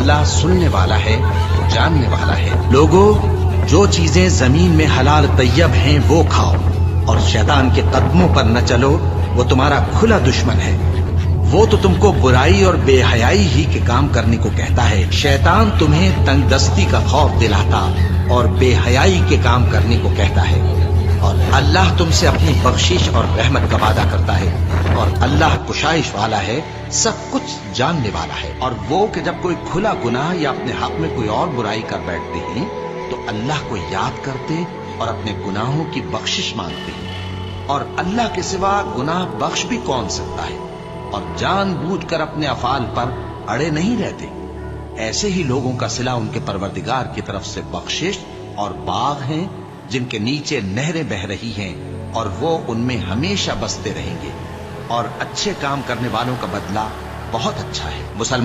اللہ سننے والا ہے، جاننے والا ہے۔ لوگو، جو چیزیں زمین میں حلال طیب ہیں وہ کھاؤ، اور شیطان کے قدموں پر نہ چلو، وہ تمہارا کھلا دشمن ہے۔ وہ تو تم کو برائی اور بے حیائی ہی کے کام کرنے کو کہتا ہے۔ شیطان تمہیں تنگ دستی کا خوف دلاتا اور بے حیائی کے کام کرنے کو کہتا ہے، اور اللہ تم سے اپنی بخشش اور رحمت کا وعدہ کرتا ہے، اور اللہ کشائش والا ہے، سب کچھ جاننے والا ہے۔ اور وہ کہ جب کوئی کھلا گناہ یا اپنے حق میں کوئی اور برائی کر بیٹھتے ہیں تو اللہ کو یاد کرتے اور اپنے گناہوں کی بخشش مانگتے ہیں، اور اللہ کے سوا گناہ بخش بھی کون سکتا ہے، اور جان بوجھ کر اپنے افعال پر اڑے نہیں رہتے۔ ایسے ہی لوگوں کا صلہ ان کے پروردگار کی طرف سے بخشش اور باغ ہیں جن کے نیچے نہریں بہ رہی ہیں، اور وہ ان میں ہمیشہ بستے رہیں گے، اور اچھے کام کرنے والوں کا بدلہ بہت اچھا ہے۔ مسلمان